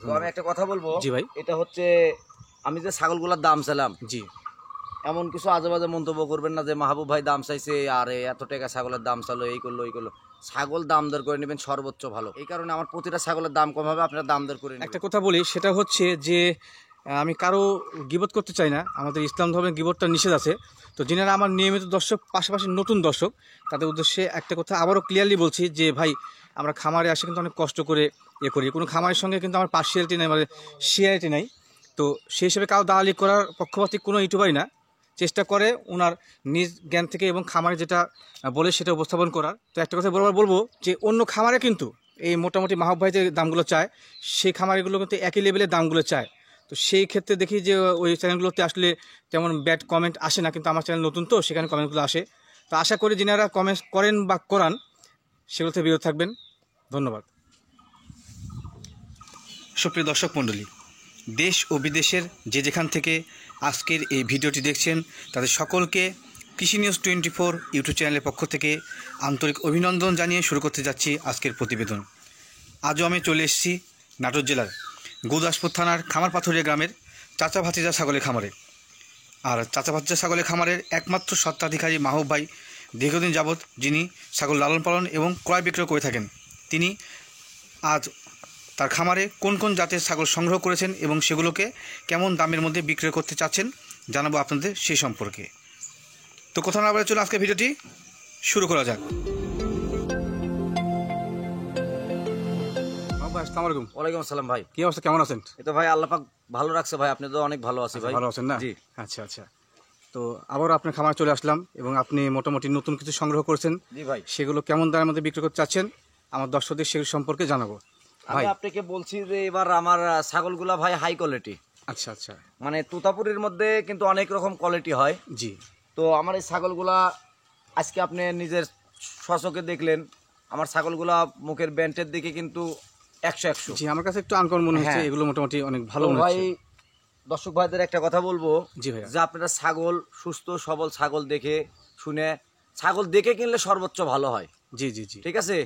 তো আমি একটা কথা বলবো। জি ভাই। এটা হচ্ছে আমি যে ছাগলগুলোর দাম চাইলাম, জি, এমন কিছু আজে বাজে মন্তব্য করবেন না যে মাহবুব ভাই দাম চাইছে আর এত টাকা ছাগলের দাম চালো, এই করলো এই করলো। ছাগল দাম দর করে নেবেন সর্বোচ্চ ভালো। এই কারণে আমার প্রতিটা ছাগলের দাম কম হবে, আপনারা দাম দর করে নেবেন। একটা কথা বলি, সেটা হচ্ছে যে আমি কারো গিবত করতে চাই না, আমাদের ইসলাম ধর্মের গিবতটা নিষেধ আছে। তো যিনারা আমার নিয়মিত দর্শক, পাশাপাশি নতুন দর্শক, তাদের উদ্দেশ্যে একটা কথা আবারও ক্লিয়ারলি বলছি যে ভাই, আমরা খামারে আসে কিন্তু অনেক কষ্ট করে করি, কোনো খামারের সঙ্গে কিন্তু আমার পার্সিয়ালিটি নেই, মানে শেয়ারিটি নেই। তো সেই হিসেবে কারো দালালি করার পক্ষপাতিক কোনো ইউটিউবারই না, চেষ্টা করে ওনার নিজ জ্ঞান থেকে এবং খামারে যেটা বলে সেটা উপস্থাপন করার। তো একটা কথা বরাবর বলবো যে অন্য খামারে কিন্তু এই মোটামুটি মাহবুব ভাই যে দামগুলো চায়, সেই খামারগুলো কিন্তু একই লেভেলের দামগুলো চায়। তো সেই ক্ষেত্রে দেখি যে ওই চ্যানেলগুলোতে আসলে তেমন ব্যাড কমেন্ট আসে না, কিন্তু আমার চ্যানেল নতুন তো সেখানে কমেন্টগুলো আসে। তো আশা করি যিনারা কমেন্ট করেন বা করান সেগুলোতে বিরত থাকবেন। ধন্যবাদ। সুপ্রিয় দর্শক মণ্ডলী, দেশ ও বিদেশের যে যেখান থেকে আজকের এই ভিডিওটি দেখছেন, তাদের সকলকে কৃষি নিউজ 24 ইউটিউব চ্যানেলের পক্ষ থেকে আন্তরিক অভিনন্দন জানিয়ে শুরু করতে যাচ্ছি আজকের প্রতিবেদন। আজও আমি চলে এসেছি নাটোর জেলার গুরদাসপুর থানার খামারপাথুরিয়া গ্রামের চাচা ভাতিজা ছাগলের খামারে। আর চাচা ভাতিজা ছাগলের খামারের একমাত্র স্বত্বাধিকারী মাহবুব ভাই দীর্ঘদিন যাবৎ যিনি ছাগল লালন পালন এবং ক্রয় বিক্রয় করে থাকেন, তিনি আজ তার খামারে কোন কোন জাতের ছাগল সংগ্রহ করেছেন এবং সেগুলোকে কেমন দামের মধ্যে বিক্রয় করতে চাচ্ছেন জানাবো আপনাদের সেই সম্পর্কে। তো কথা না বলে চলুন আজকে ভিডিওটি শুরু করা যাক। আসসালামু আলাইকুম। ওয়ালাইকুম আসসালাম ভাই। কি অবস্থা, কেমন আছেন? এই তো ভাই আল্লাহ পাক ভালো রাখছে ভাই, আপনি তো অনেক ভালো আছেন ভাই। ভালো আছেন না? জি। আচ্ছা আচ্ছা। তো আবারও আপনার খামারে চলে আসলাম এবং আপনি মোটামুটি নতুন কিছু সংগ্রহ করেছেন। জি ভাই। সেগুলো কেমন দামের মধ্যে বিক্রি করতে চাচ্ছেন আমার দর্শকদের সেগুলো সম্পর্কে জানাবো আমি ভাই। আপনাকে বলছি যে এবার আমার ছাগলগুলা ভাই হাই কোয়ালিটি। আচ্ছা আচ্ছা। মানে তুতাপুরির মধ্যে কিন্তু অনেক রকম কোয়ালিটি হয়। জি। তো আমার এই ছাগলগুলা আজকে আপনি নিজের স্বচক্ষে দেখলেন, আমার ছাগলগুলা মুখের ব্যান্টের দিকে কিন্তু 100-100। জি, আমার কাছে একটু আনকমন মনে হচ্ছে, হ্যাঁ। এগুলো মোটামুটি অনেক ভালো মনে ভাই হচ্ছে। দর্শক ভাইদের একটা কথা বলবো, জি ভাইয়া। যে আপনারা ছাগল সুস্থ সবল ছাগল দেখে শুনে ছাগল দেখে কিনলে সর্বোচ্চ ভালো হয়। জি জি জি। ঠিক আছে,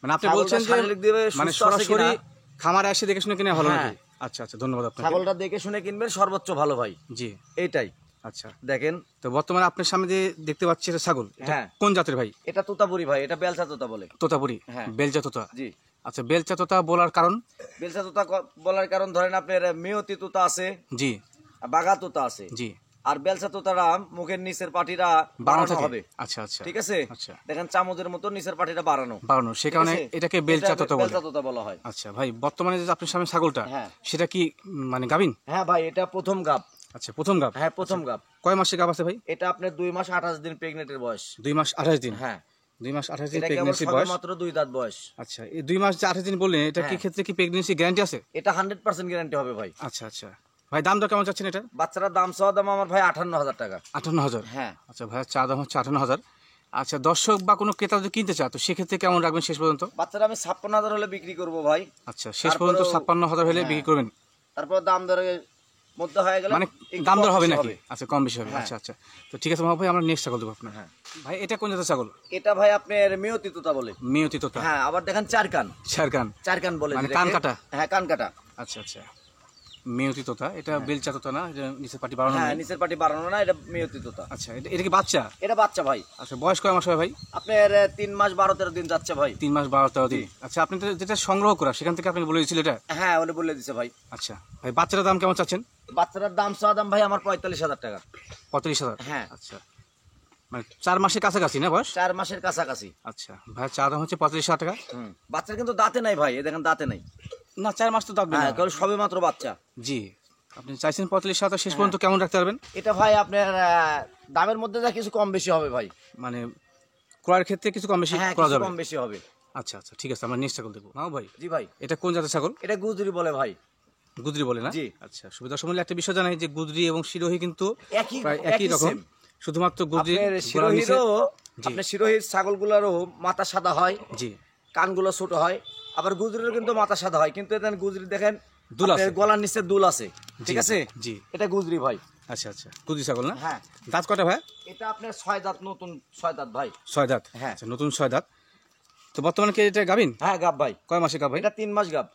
মানে আপনি বলছেন যে মানে সরাসরি খামারে এসে দেখে শুনে কিনে ভালো নাকি? আচ্ছা আচ্ছা, ধন্যবাদ আপনাকে। ছাগলটা দেখে শুনে কিনবেন সর্বোচ্চ ভালো ভাই। জি, এইটাই। আচ্ছা দেখেন তো বর্তমানে আপনার সামনে যে দেখতে পাচ্ছি এটা ছাগল, এটা হ্যাঁ। কোন জাতের ভাই? এটা তোতাপুরি ভাই, এটা বেলচা তোতা বলে। তোতাপুরি? হ্যাঁ। বেলচা তোতা? জি। আচ্ছা, বেলচা তোতা বলার কারণ? বেলচা তোতা বলার কারণ ধরেন আপনার মেয়তি তোতা আছে, জি, বাগা তোতা আছে, জি। আর বেলচা তোতারা মুখের নিচের পাটিটা বাড়ানো বাড়ানো থাকে? হবে। আচ্ছা আচ্ছা। ঠিক আছে, আচ্ছা, দেখেন চামচের মতো নিচের পাটিটা বাড়ানো বাড়ানো, সে কারণে ঠিক আছে? এটাকে বেলচা তোতা বলে। বেলচা তোতা বলা হয়। আচ্ছা ভাই, বর্তমানে যে আপনার সামনে ছাগলটা, হ্যাঁ। সেটা কি মানে গাভীন? হ্যাঁ ভাই, এটা প্রথম গাব। আচ্ছা, প্রথম গাভ? হ্যাঁ প্রথম গাব। কয় মাসের গাভ আছে ভাই? এটা আপনার 2 মাস 28 দিন প্রেগনেন্টের বয়স। 2 মাস 28 দিন? হ্যাঁ, 2 মাস 28 দিন এটা কেবল প্রেগন্যান্সি বয়স। মাত্র 2 দাঁত বয়স। আচ্ছা, এই 2 মাস যে 28 দিন বললেন, এটা কি হ্যাঁ। ক্ষেত্রে কি প্রেগন্যান্সি গ্যারান্টি আছে? এটা 100% গ্যারান্টি হবে ভাই। আচ্ছা আচ্ছা ভাই, দাম দর কেমন চাচ্ছেন এটা? বাচ্চারা দাম চাওয়া দাম আমার ভাই 58,000 টাকা। 58,000? হ্যাঁ। আচ্ছা ভাই, চা দাম হচ্ছে 58,000। আচ্ছা, দর্শক বা কোনো ক্রেতা যদি কিনতে চায় তো সেক্ষেত্রে কেমন রাখবেন শেষ পর্যন্ত? বাচ্চারা আমি 56,000 হলে বিক্রি করব ভাই। আচ্ছা, শেষ পর্যন্ত 56,000 হলে বিক্রি করবেন? তারপর দাম দরে মধ্যে হয়ে গেলে মানে একটু দাম দর কম হবে বেশি নাকি? আচ্ছা, কম বেশি হবে। হ্যাঁ। আচ্ছা আচ্ছা, তো ঠিক আছে ভাই, আমরা নেক্সট ছাগল দেবো আপনার। হ্যাঁ ভাই, এটা কোন জাতের ছাগল? এটা ভাই আপনার মেয়তি তোতা বলে। মেয়তি তোতা? হ্যাঁ, আবার দেখেন চার কান। চার কান বলে মানে যেটাকে। কান কাটা? হ্যাঁ, কান কাটা। আচ্ছা আচ্ছা, মেয়তি তোতা। এটা বেলচা তোতা না? এটা নিচের পাটি বাড়ানো? হ্যাঁ, নাই? নিচের পাটি বাড়ানো না, এটা মেয়তি তোতা। আচ্ছা, এটা কি বাচ্চা? এটা বাচ্চা ভাই। আচ্ছা, বয়স কয় মাস হয় ভাই? আপনার 3 মাস 12-13 দিন যাচ্ছে ভাই। 3 মাস 12-13 দিন। আচ্ছা, আপনি তো যেটা সংগ্রহ করা সেখান থেকে আপনি বলে দিয়েছিলেন এটা? হ্যাঁ, ওটা বলে দিছে ভাই। আচ্ছা ভাই, বাচ্চাটার দাম কেমন চাচ্ছেন? বাচ্চাটার দাম চাওয়া দাম ভাই আমার 45,000 টাকা। 45,000? হ্যাঁ। আচ্ছা, মানে 4 মাসের কাছাকাছি না বয়স? 4 মাসের কাছাকাছি। আচ্ছা ভাই, চা দাম হচ্ছে 45,000 টাকা। বাচ্চার কিন্তু দাঁতে নাই ভাই, এই দেখেন দাঁতে নাই। না, 4 মাস তো দাঁত না। হ্যাঁ, কারণ সবে মাত্র বাচ্চা। জি, আপনি চাইছেন 45,000, শেষ পর্যন্ত কেমন রাখতে পারবেন? এটা ভাই আপনার দামের মধ্যে যা কিছু কম বেশি হবে ভাই। মানে ক্রয়ের ক্ষেত্রে কিছু কম বেশি হ্যাঁ, করা কিছু যাবে? কম বেশি হবে। আচ্ছা আচ্ছা, ঠিক আছে, আমরা নেক্সট ছাগল দেখবো। নাও ভাই, জি ভাই। এটা কোন জাতের ছাগল? এটা গুজরি বলে ভাই। গুজরি বলে না? জি। আচ্ছা, সুবিধা সম্বন্ধে একটা বিষয় জানাই যে গুজরি এবং শিরোহী কিন্তু প্রায় একই একই রকম, same। শুধুমাত্র গুজরি আপনার শিরোহির ছাগলগুলোরও মাথা সাদা হয়, জি, কানগুলো ছোট হয়। আবার গুজরিরও কিন্তু মাথা সাদা হয়, কিন্তু এটা গুজরি দেখেন দুল আছে, আপনার গলার নিচে দুল আছে। ঠিক আছে, জি। এটা গুজরি ভাই। আচ্ছা আচ্ছা, গুজরি ছাগল না? হ্যাঁ। দাঁত কয়টা ভাই? এটা আপনার 6 দাঁত, নতুন 6 দাঁত ভাই। 6 দাঁত? হ্যাঁ। আচ্ছা, নতুন 6 দাঁত। তো বর্তমানে কি এটা গাভিন? হ্যাঁ, গাব ভাই। কয় মাসে গাভ ভাই? এটা 3 মাস গাব।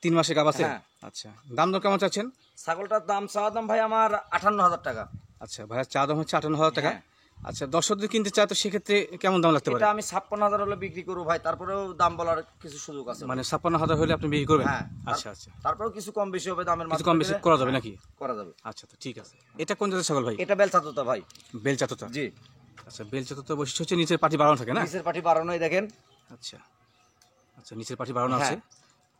3 মাসে গাভ আছে? হ্যাঁ। আচ্ছা, দাম দর কেমন চাচ্ছেন? ছাগলটার দাম চাওয়া দাম ভাই আমার 58,000 টাকা। আচ্ছা ভাইয়া, চা দাম হচ্ছে 58,000 টাকা। হ্যাঁ। আচ্ছা, দর্শকদের কিনতে চায় তো সেক্ষেত্রে কেমন দাম লাগতে পারে? এটা আমি 56,000 হলে বিক্রি করবো ভাই, তারপরেও দাম বলার কিছু সুযোগ আছে। মানে 56,000 হলে আপনি বিক্রি করবেন? হ্যাঁ। আচ্ছা আচ্ছা, তারপরেও কিছু কম বেশি হবে দামের কিছু কম বেশি করা যাবে নাকি? করা যাবে। আচ্ছা, তো ঠিক আছে। এটা কোন জাতের ছাগল ভাই? এটা বেলচা তোতা ভাই। বেলচা তোতা? জি। আচ্ছা, বেলচা তোতা বৈশিষ্ট্য হচ্ছে নিচের পাটি বাড়ানো থাকে না? নিচের পাটি বাড়ানোই দেখেন। আচ্ছা আচ্ছা, নিচের পাটি বাড়ানো হ্যাঁ। আছে।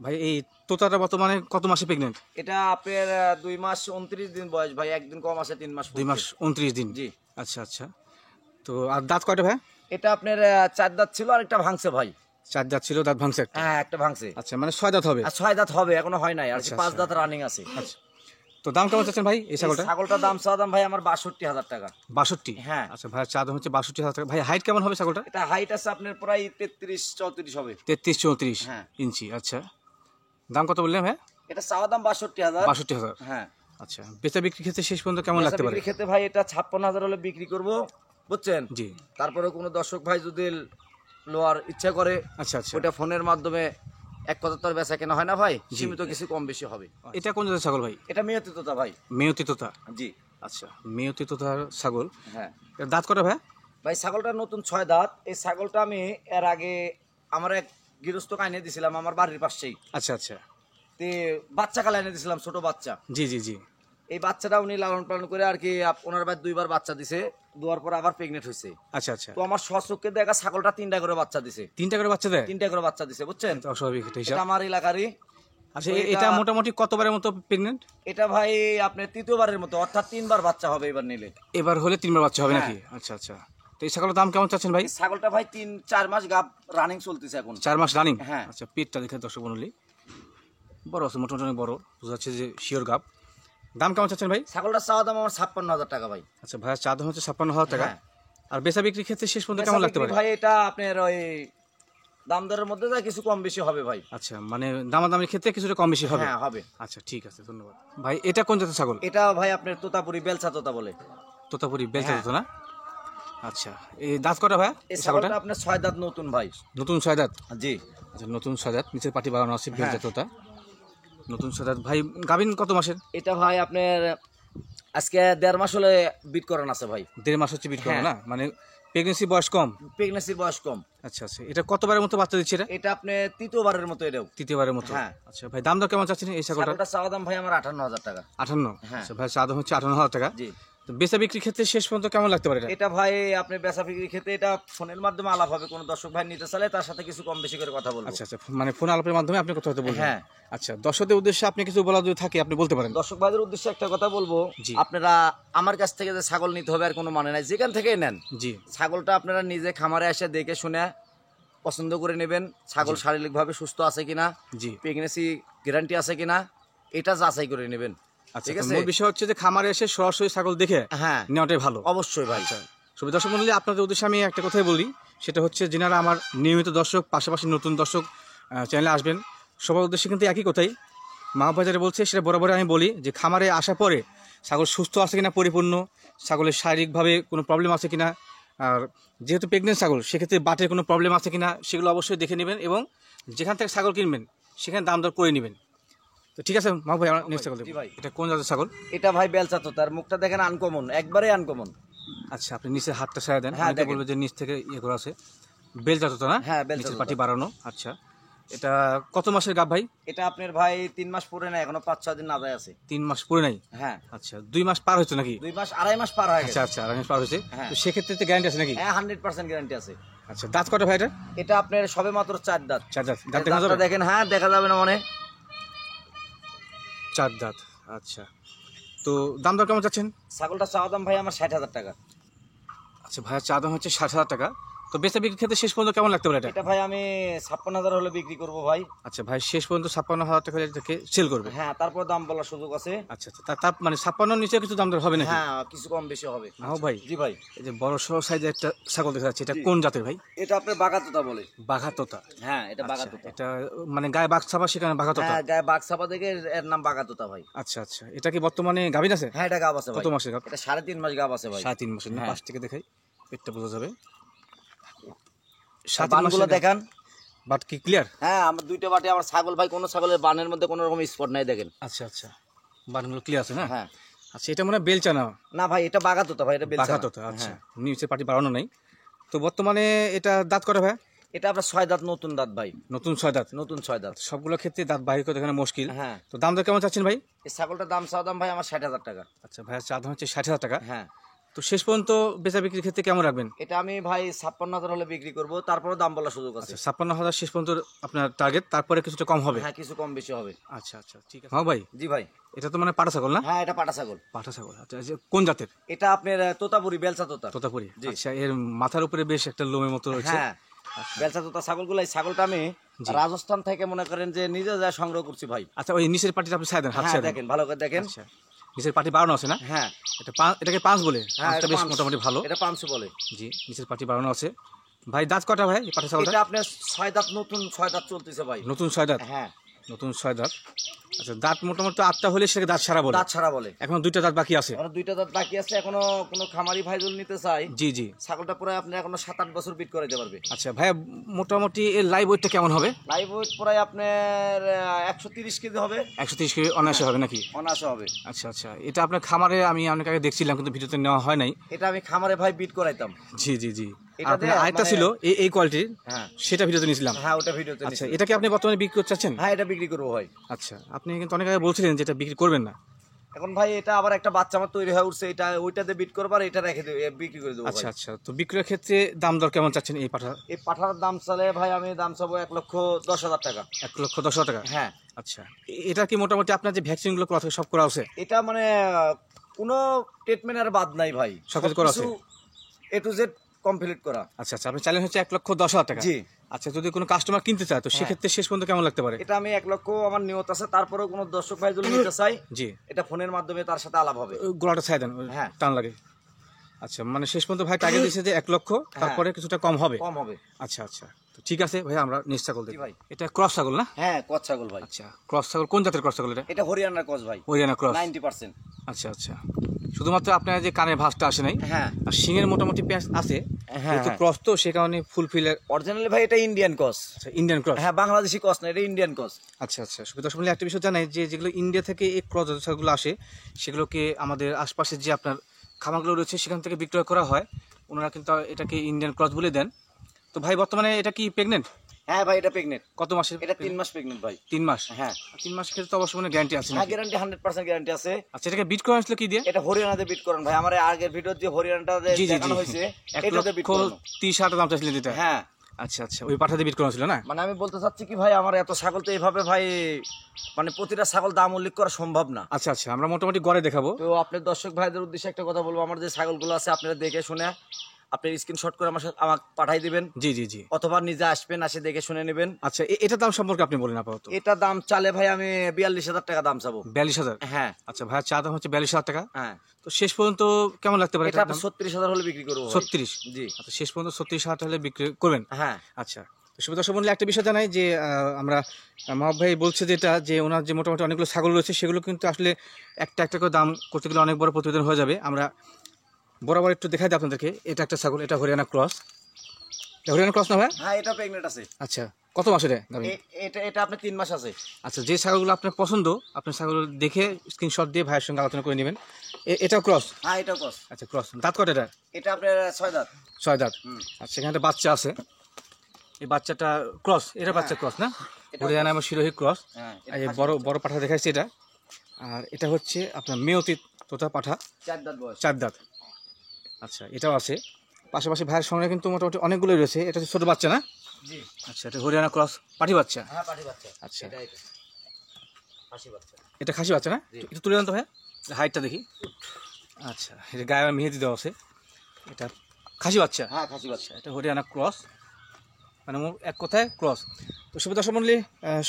ভাই এই তোতাটা বর্তমানে কত মাসে প্রেগনেন্ট? এটা আপনার 2 মাস 29 দিন বয়স ভাই, একদিন কম আছে 3 মাস। 2 মাস 29 দিন? জি। আচ্ছা আচ্ছা, তো আর দাঁত কয়টা ভাই? এটা আপনার 4 দাঁত ছিল আর একটা ভাঙছে ভাই। 4 দাঁত ছিল, দাঁত ভাঙছে একটা? হ্যাঁ, একটা ভাঙছে। আচ্ছা, মানে 6 দাঁত হবে? আর 6 দাঁত হবে, এখনো হয় নাই আর আচ্ছা, 5 আচ্ছা। দাঁত রানিং আছে। আচ্ছা, তো দাম কেমন চাচ্ছেন ভাই এই ছাগলটা? ছাগলটার দাম চাওয়া দাম ভাই আমার 62,000 টাকা। 62? হ্যাঁ। আচ্ছা ভাই, চা দাম হচ্ছে 62,000 টাকা। ভাই হাইট কেমন হবে ছাগলটা? এটা হাইট আছে আপনার প্রায় 33-34 হবে। 33-34 হ্যাঁ। ইঞ্চি। আচ্ছা, দাম কত বললেন ভাই? এটা চাওয়া দাম 62,000। 62,000? হ্যাঁ। আচ্ছা, বেচা বিক্রি ক্ষেত্রে শেষ পর্যন্ত কেমন লাগতে পারে? বিক্রি ক্ষেত্রে ভাই এটা 56,000 হলে বিক্রি করব, বুঝছেন? জি। তারপরে কোনো দর্শক ভাই যদি লোয়ার ইচ্ছা করে, আচ্ছা আচ্ছা, ওটা ফোনের মাধ্যমে এক কথা তো আর বেচা কেনা হয় না ভাই, সীমিত কিছু কম বেশি হবে। এটা কোন জাতের ছাগল ভাই? এটা মেয়তি তোতা ভাই। মেয়তি তোতা? জি। আচ্ছা, মেয়তি তোতার ছাগল। হ্যাঁ এর দাঁত কটা ভাই? ভাই, ছাগলটা নতুন 6 দাঁত। এই ছাগলটা আমি এর আগে আমার এক গৃহস্থ কাইনে দিছিলাম আমার বাড়ির পাশেই। আচ্ছা আচ্ছা, তে বাচ্চা কালে এনে দিছিলাম, ছোট বাচ্চা। জি জি জি। এই বাচ্চাটা উনি লালন পালন করে আর কি ওনার ভাই 2বার বাচ্চা দিছে, দুয়ার পর আবার প্রেগনেন্ট হয়েছে। আচ্ছা আচ্ছা, তো আমার স্বচক্ষে দেখা ছাগলটা 3টা করে বাচ্চা দিছে। 3টা করে বাচ্চা দেয়? 3টা করে বাচ্চা দিছে, বুঝছেন? তো অস্বাভাবিক একটা হিসাব। এটা আমার এলাকারই। আচ্ছা, তো এটা মোটামুটি কতবারের মতো প্রেগনেন্ট? এটা ভাই আপনার 3য়বারের মতো, অর্থাৎ 3বার বাচ্চা হবে এবার নিলে। এবার হলে 3বার বাচ্চা হবে হ্যাঁ। নাকি? আচ্ছা আচ্ছা, তো এই ছাগলের দাম কেমন চাচ্ছেন ভাই? এই ছাগলটা ভাই 3-4 মাস গাব রানিং চলতেছে এখন। 4 মাস রানিং? হ্যাঁ। আচ্ছা, পেটটা দেখে দর্শক মণ্ডলী বড় আছে, মোটামুটি অনেক বড়, বোঝা যাচ্ছে যে শিওর গাব। দাম কেমন চাচ্ছেন ভাই? ছাগলটা চাওয়া দাম আমার 56,000 টাকা ভাই। আচ্ছা ভাইয়া, চা দাম হচ্ছে 56,000 টাকা। হ্যাঁ। আর বেচা বিক্রির ক্ষেত্রে শেষ পর্যন্ত কেমন লাগতে পারে? ভাই এটা আপনার ওই দাম দরের মধ্যে যা কিছু কম বেশি হবে ভাই। আচ্ছা, মানে দামাদামির ক্ষেত্রে কিছুটা কম বেশি হবে? হ্যাঁ, হবে। আচ্ছা, ঠিক আছে, ধন্যবাদ ভাই। এটা কোন জাতের ছাগল? এটা ভাই আপনার তোতাপুরি বেলচা তোতা বলে। তোতাপুরি বেলচা হ্যাঁ। তোতা না? আচ্ছা, এই দাঁত কটা ভাই এই এই ছাগলটা? ছাগলটা আপনার 6 দাঁত নতুন ভাই। নতুন 6 দাঁত? জি। আচ্ছা, নতুন 6 দাঁত, নিচের পাটি বাড়ানো আছে, বেলচা হ্যাঁ। তোতা, নতুন 6 দাঁত। ভাই গাভিন কত মাসের? এটা ভাই আপনার আজকে 1.5 মাস হলে বিট করান আছে ভাই। 1.5 মাস হচ্ছে বিট করা হ্যাঁ। না? মানে প্রেগনেন্সি বয়স কম? প্রেগনেন্সির বয়স কম। আচ্ছা আচ্ছা, এটা কতবারের মতো বাচ্চা দিচ্ছে এটা? এটা আপনি 3য়বারের মতো এটাও। 3য়বারের মতো? হ্যাঁ। আচ্ছা ভাই, দাম দর কেমন চাচ্ছেন এই ছাগলটা? ছাগলটা চাওয়া দাম ভাই আমার 58,000 টাকা। 58? হ্যাঁ। আচ্ছা ভাই, চা দাম হচ্ছে 58,000 টাকা। জি। তো বেচা বিক্রির ক্ষেত্রে শেষ পর্যন্ত কেমন লাগতে পারে এটা? এটা ভাই আপনি বেচা বিক্রির ক্ষেত্রে এটা ফোনের মাধ্যমে আলাপ হবে, কোন দর্শক ভাই নিতে চাইলে তার সাথে কিছু কম বেশি করে কথা বলবো। আচ্ছা আচ্ছা, মানে ফোন আলাপের মাধ্যমে আপনি কথা হতে বলবেন? হ্যাঁ। আচ্ছা, দর্শকদের উদ্দেশ্যে আপনি কিছু বলা যদি থাকে আপনি বলতে পারেন। দর্শক ভাইদের উদ্দেশ্যে একটা কথা বলবো, জি। আপনারা আমার কাছ থেকে যে ছাগল নিতে হবে আর কোনো মানে নাই, যেখান থেকেই নেন জি। ছাগলটা আপনারা নিজে খামারে এসে দেখে শুনে পছন্দ করে নেবেন। ছাগল শারীরিকভাবে সুস্থ আছে কিনা, জি। প্রেগনেন্সি গ্যারান্টি আছে কিনা, এটা যাচাই করে নেবেন। আচ্ছা, ঠিক তো আছে? মূল বিষয় হচ্ছে যে খামারে এসে সরাসরি ছাগল দেখে হ্যাঁ, নেওয়াটাই ভালো। অবশ্যই ভাই। শুভ দর্শক মণ্ডলী, আপনাদের উদ্দেশ্যে আমি একটা কথাই বলি, সেটা হচ্ছে যিনারা আমার নিয়মিত দর্শক, পাশাপাশি নতুন দর্শক চ্যানেলে আসবেন, সবার উদ্দেশ্যে কিন্তু একই কথাই মাহবাজারে বলছে, সেটা বরাবর আমি বলি যে খামারে আসার পরে ছাগল সুস্থ আছে কিনা, পরিপূর্ণ, ছাগলের শারীরিকভাবে কোনো প্রবলেম আছে কিনা, আর যেহেতু প্রেগনেন্ট ছাগল সেক্ষেত্রে বাটের কোনো প্রবলেম আছে কিনা সেগুলো অবশ্যই দেখে নেবেন, এবং যেখান থেকে ছাগল কিনবেন সেখানে দাম দর করে নেবেন। তো ঠিক আছে মাহবুব ভাই, আমরা নেক্সট ছাগল দেখব। জি ভাই। এটা কোন জাতের ছাগল? এটা ভাই বেলচা তো, তার মুখটা দেখেন আনকমন, একবারে আনকমন। আচ্ছা, আপনি নিচের হাতটা সারা দেন, হ্যাঁ, অনেকে দেখেন। বলবে যে নিচ থেকে ইয়ে করা আছে। বেলচা তোতা না? হ্যাঁ, বেলচা নিচের তোতা। পাটি বাড়ানো। আচ্ছা, এটা কত মাসের গাব ভাই? এটা আপনার ভাই 3 মাস পরে না, এখনো 5-6 দিন না যায় আছে। 3 মাস পুরো নাই? হ্যাঁ। আচ্ছা, 2 মাস পার হয়েছে নাকি? 2 মাস 2.5 মাস পার হয়ে আচ্ছা গেছে। আচ্ছা, আড়াই মাস পার হয়েছে। হ্যাঁ। তো সেক্ষেত্রে তো গ্যারান্টি আছে নাকি? হ্যাঁ, 100% গ্যারান্টি আছে। আচ্ছা, দাঁত কটা ভাই এটা? এটা আপনার সবে মাত্র 4 দাঁত। 4 দাঁত? দাঁত দেখা দাঁতটা যাবে? দেখেন, হ্যাঁ দেখা যাবে না মানে। 4 দাঁত। আচ্ছা, তো দাম দর কেমন চাচ্ছেন? ছাগলটা চাওয়া দাম ভাই আমার 60,000 টাকা। আচ্ছা ভাইয়া, চা দাম হচ্ছে 60,000 টাকা। তো বেচা বিক্রির ক্ষেত্রে শেষ পর্যন্ত কেমন লাগতে পারে এটা? এটা ভাই আমি 56,000 হলে বিক্রি করব ভাই। আচ্ছা ভাই, শেষ পর্যন্ত 56,000 টাকা হলে এটাকে সেল করবে? হ্যাঁ, তারপর দাম বলার সুযোগ আছে। আচ্ছা আচ্ছা, তার মানে 56 নিচে কিছু দাম দর হবে নাকি? হ্যাঁ, কিছু কম বেশি হবে। নাও ভাই, জি ভাই। এই যে বড় সড়ো সাইজের একটা ছাগল দেখা যাচ্ছে, এটা কোন জাতের ভাই? এটা আপনার বাগাতোতা বলে। বাঘা তোতা? হ্যাঁ, এটা আচ্ছা, বাগাতোতা। এটা মানে গায়ে বাঘ ছাপা, সেখানে বাঘা তোতা? হ্যাঁ, গায়ে বাঘ ছাপা দেখে এর নাম বাগাতোতা ভাই। আচ্ছা আচ্ছা, এটা কি বর্তমানে গাভীন আছে? হ্যাঁ, এটা গাব আছে ভাই। কত মাসের গাব? এটা 3.5 মাস গাব আছে ভাই। 3.5 মাসের না? হ্যাঁ। পাশ থেকে দেখাই, পেটটা বোঝা যাবে। বানগুলো দেখান। বাট কি ক্লিয়ার? হ্যাঁ আমার দুইটা বাটে আমার ছাগল ভাই, কোনো ছাগলের বানের মধ্যে কোনো রকম স্পট নাই দেখেন। আচ্ছা আচ্ছা, বাটনগুলো ক্লিয়ার আছে না? হ্যাঁ। আচ্ছা, এটা মনে হয় বেলচা না? না ভাই এটা বাগাতোতা ভাই, এটা বেলচা না। বাঘাতোতা, আচ্ছা। হ্যাঁ। নিচের পাটি বাড়ানো নাই। তো বর্তমানে এটা দাঁত করে ভাই? এটা আপনার 6 দাঁত, নতুন দাঁত ভাই, নতুন 6 দাঁত। নতুন 6 দাঁত। সবগুলো ক্ষেত্রে দাঁত বাহির করে দেখানো মুশকিল। হ্যাঁ। তো দাম দর কেমন চাচ্ছেন ভাই? এই ছাগলটার দাম চাওয়া দাম ভাই আমার 60,000 টাকা। আচ্ছা ভাইয়া, চা দাম হচ্ছে 60,000 টাকা। হ্যাঁ। তো শেষ পর্যন্ত বেচা বিক্রির ক্ষেত্রে কেমন রাখবেন? এটা আমি ভাই 56,000 হলে বিক্রি করব, তারপরে দাম বলার সুযোগ আছে। আচ্ছা, 56,000 শেষ পর্যন্ত আপনার টার্গেট, তারপরে কিছুটা কম হবে? হ্যাঁ কিছু কম বেশি হবে। আচ্ছা আচ্ছা, ঠিক আছে। হ্যাঁ ভাই, জি ভাই। এটা তো মানে পাটা ছাগল না? হ্যাঁ এটা পাটা ছাগল। পাটা ছাগল, আচ্ছা। কোন জাতের? এটা আপনার তোতাপুরি, বেলচা তোতা। তোতাপুরি, জি। আচ্ছা। এর মাথার উপরে বেশ একটা লোমের মতো রয়েছে। হ্যাঁ বেলচা তোতা ছাগলগুলো, এই ছাগলটা আমি রাজস্থান থেকে মনে করেন যে নিজে যা সংগ্রহ করছি ভাই। আচ্ছা, ওই নিচের পাটিটা আপনি ছাই দেন, হাত হ্যাঁ ছাই দেন। দেখেন ভালো করে দেখেন। আচ্ছা, নিচের পাটি বাড়ানো আছে না? হ্যাঁ এটাকে পাঁচ বলে? হ্যাঁ পাঁচটা এটা বেশ পাঁচ। মোটামুটি ভালো। এটা 500 বলে। জি, নিচের পাটি বাড়ানো আছে। ভাই দাঁত কটা ভাই এই পাটা ছাগলটা? এটা আপনার 6 দাঁত, নতুন 6 দাঁত চলতেছে ভাই। নতুন 6 দাঁত? হ্যাঁ নতুন 6 দাঁত। আচ্ছা, দাঁত মোটামুটি 8টা হলে সেটাকে দাঁত সারা বলে? দাঁত ছাড়া বলে। এখন 2টা দাঁত বাকি আছে? এখনো 2টা দাঁত বাকি আছে। এখনো কোনো খামারি ভাই যদি নিতে চাই, জি জি। ছাগলটা পুরো আপনি এখনো 7-8 বছর বিট করে দিতে পারবে। আচ্ছা ভাইয়া, মোটামুটি এর লাইভ ওয়েটটা কেমন হবে? লাইভ ওয়েট প্রায় আপনার 130 কেজি হবে। 130 কেজি অনায়াসে হবে নাকি? অনায়াসে হবে। আচ্ছা আচ্ছা, এটা আপনার খামারে আমি অনেক আগে দেখছিলাম, কিন্তু ভিডিওতে নেওয়া হয় নাই। এটা আমি খামারে ভাই বিট করাইতাম। জি জি জি। এটা আপনার দিয়ে আরেকটা মানে- ছিল এই কোয়ালিটির, হ্যাঁ সেটা ভিডিওতে নিয়েছিলাম। হ্যাঁ ওটা ভিডিওতে আচ্ছা, নিছি। এটা কি আপনি বর্তমানে বিক্রি করতে চাচ্ছেন? হ্যাঁ এটা বিক্রি করবো ভাই। আচ্ছা, আপনি কিন্তু অনেক আগে বলছিলেন যে এটা বিক্রি করবেন না। এখন ভাই এটা আবার একটা বাচ্চা আমার তৈরি হয়ে উঠছে, এটা ওইটাতে বিট করবার, এটা রেখে বিক্রি করে দেবো আচ্ছা ভাই। আচ্ছা, তো বিক্রয়ের ক্ষেত্রে দাম দর কেমন চাচ্ছেন এই পাঠা? এই পাঠার দাম চালে ভাই আমি দাম চাবো 1,10,000 টাকা। 1,10,000 টাকা? হ্যাঁ। আচ্ছা, এটা কি মোটামুটি আপনার যে ভ্যাকসিনগুলো করা থাকে সব করা আছে? এটা মানে কোনো ট্রিটমেন্ট আর বাদ নাই ভাই, সবকিছু করা আছে? A to Z কমপ্লিট করা। আচ্ছা আচ্ছা, আপনি চাইলেন হচ্ছে 1,10,000 টাকা? জি। আচ্ছা, যদি কোনো কাস্টমার কিনতে চায় তো সেক্ষেত্রে শেষ পর্যন্ত কেমন লাগতে পারে? এটা আমি 1 লক্ষ আমার নিয়ত আছে, তারপরেও কোনো দর্শক ভাই যদি নিতে চাই, জি, এটা ফোনের মাধ্যমে তার সাথে আলাপ হবে। ওই গোলাটা ছাই দেন, হ্যাঁ। টান লাগে। আচ্ছা, মানে শেষ পর্যন্ত ভাই টার্গেট দিয়েছে যে 1 লক্ষ, তারপরে কিছুটা কম হবে? কম হবে। আচ্ছা আচ্ছা, তো ঠিক আছে ভাই, আমরা নিজ ছাগল দেখি। জি ভাই। এটা ক্রস ছাগল না? হ্যাঁ কচ ছাগল ভাই। আচ্ছা, ক্রস ছাগল কোন জাতের ক্রস ছাগল এটা? এটা হরিয়ানার কচ ভাই, হরিয়ানা ক্রস? 90%। আচ্ছা আচ্ছা, শুধুমাত্র আপনার যে কানের ভাঁজটা আসে নাই, হ্যাঁ আর শিঙের মোটামুটি প্যাঁচ আছে, হ্যাঁ, তো ক্রস তো সে কারণে ফুলফিলের। অরিজিনালি ভাই এটা ইন্ডিয়ান কচ। আচ্ছা, ইন্ডিয়ান ক্রস? হ্যাঁ বাংলাদেশি কচ না, এটা ইন্ডিয়ান কচ। আচ্ছা আচ্ছা, সুবিধা সম্বন্ধে একটা বিষয় জানাই যে যেগুলো ইন্ডিয়া থেকে এই ক্রস জাতগুলো আসে, সেগুলোকে আমাদের আশপাশে যে আপনার খামারগুলো রয়েছে সেখান থেকে বিক্রয় করা হয়, ওনারা কিন্তু এটাকে ইন্ডিয়ান ক্রস বলে দেন। তো ভাই বর্তমানে এটা কি প্রেগনেন্ট? হ্যাঁ ভাই এটা প্রেগনেন্ট। কত মাসের? এটা 3 মাস প্রেগনেন্ট ভাই। 3 মাস? হ্যাঁ 3 মাস ক্ষেত্রে তো অবশ্যই মানে গ্যারান্টি আছে হ্যাঁ নাকি? গ্যারান্টি 100% গ্যারান্টি আছে। আচ্ছা, এটাকে বিট করে আসলে কি দিয়ে? এটা হরিয়ানাতে বিট করেন ভাই, আমার আগের ভিডিও যে হরিয়ানাটা জি জি জি, দেখানো হয়েছে এটাতে বিট করেন। 1,30,000 দাম চাইছিলেন এটা? হ্যাঁ আচ্ছা আচ্ছা, ওই পাঠাতে বিট করা ছিল না? মানে আমি বলতে চাচ্ছি কি ভাই, আমার এত ছাগল তো এইভাবে ভাই মানে প্রতিটা ছাগল দাম উল্লেখ করা সম্ভব না। আচ্ছা আচ্ছা, আমরা মোটামুটি গড়ে দেখাবো। তো আপনার দর্শক ভাইদের উদ্দেশ্যে একটা কথা বলবো, আমার যে ছাগলগুলো আছে আপনারা দেখে শুনে আপনি স্ক্রিনশট করে আমাকে পাঠাই দিবেন, জি জি জি। অথবা নিজে আসবেন, আসে দেখে শুনে নেবেন। আচ্ছা, এটা দাম সম্পর্কে আপনি বলেন আপাতত। এটা দাম চালে ভাই আমি 42,000 টাকা দাম চাবো। 42,000? হ্যাঁ আচ্ছা ভাইয়া, চা দাম হচ্ছে 42,000 টাকা। হ্যাঁ তো শেষ পর্যন্ত কেমন লাগতে পারে এটা আপনি 36,000 হলে বিক্রি করবো ভাই। 36? জি আচ্ছা, শেষ পর্যন্ত 36,000 হলে বিক্রি করবেন? হ্যাঁ আচ্ছা, তো সুবিধা সম্বন্ধে একটা বিষয় জানাই যে আমরা মাহবুব ভাই বলছে যেটা, যে ওনার যে মোটামুটি অনেকগুলো ছাগল রয়েছে সেগুলো কিন্তু আসলে একটা একটা করে দাম করতে গেলে অনেক বড় প্রতিবেদন হয়ে যাবে। আমরা বরাবর একটু দেখাই দিই আপনাদেরকে। এটা একটা ছাগল, এটা হরিয়ানা ক্রস। হরিয়ানা ক্রস না ভাই? হ্যাঁ এটা প্রেগনেন্ট আছে। আচ্ছা, কত মাসের দাবি? এটা আপনি 3 মাস আছে। আচ্ছা, যে ছাগলগুলো আপনার পছন্দ আপনি ছাগল দেখে স্ক্রিনশট দিয়ে ভাইয়ের সঙ্গে আলোচনা করে নেবেন। এটাও ক্রস? হ্যাঁ এটাও কস। আচ্ছা, ক্রস। দাঁত কটা এটা? এটা আপনার 6 দাঁত। 6 দাঁত। হুম। আচ্ছা, এখানে একটা বাচ্চা আছে, এই বাচ্চাটা ক্রস? এটা বাচ্চা ক্রস না? হরিয়ানা এবং শিরোহী ক্রস। হ্যাঁ আর এই বড় বড় পাঠা দেখাচ্ছি এটা, আর এটা হচ্ছে আপনার মেয়তি তোতা পাঠা, 4 দাঁত বয়স। 4 দাঁত। আচ্ছা, এটাও আছে। পাশাপাশি ভাইয়ের সঙ্গে কিন্তু মোটামুটি অনেকগুলোই রয়েছে। এটা হচ্ছে ছোট বাচ্চা না? জি আচ্ছা, এটা হরিয়ানা ক্রস পাঠি বাচ্চা। হ্যাঁ পাটি বাচ্চা। আচ্ছা, এটা খাসি বাচ্চা। এটা খাসি বাচ্চা না? একটু তুলে দেন তো ভাই, হাইটটা দেখি। আচ্ছা, এটা গায়ে মেহেদি দেওয়া আছে। এটা খাসি বাচ্চা? হ্যাঁ খাসি বাচ্চা। এটা হরিয়ানা ক্রস, মানে এক কথায় ক্রস। তো সুবিধা সম্বন্ধে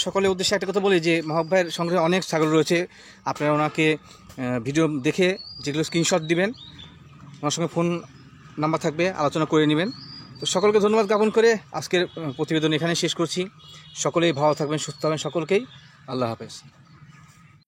সকলের উদ্দেশ্যে একটা কথা বলি যে মাহবুব ভাইয়ের সংগ্রহে অনেক ছাগল রয়েছে। আপনারা ওনাকে ভিডিও দেখে যেগুলো স্ক্রিনশট দিবেন, ওনার সঙ্গে ফোন নাম্বার থাকবে, আলোচনা করে নেবেন। তো সকলকে ধন্যবাদ জ্ঞাপন করে আজকের প্রতিবেদন এখানে শেষ করছি। সকলেই ভালো থাকবেন, সুস্থ থাকবেন, সকলকেই আল্লাহ হাফেজ।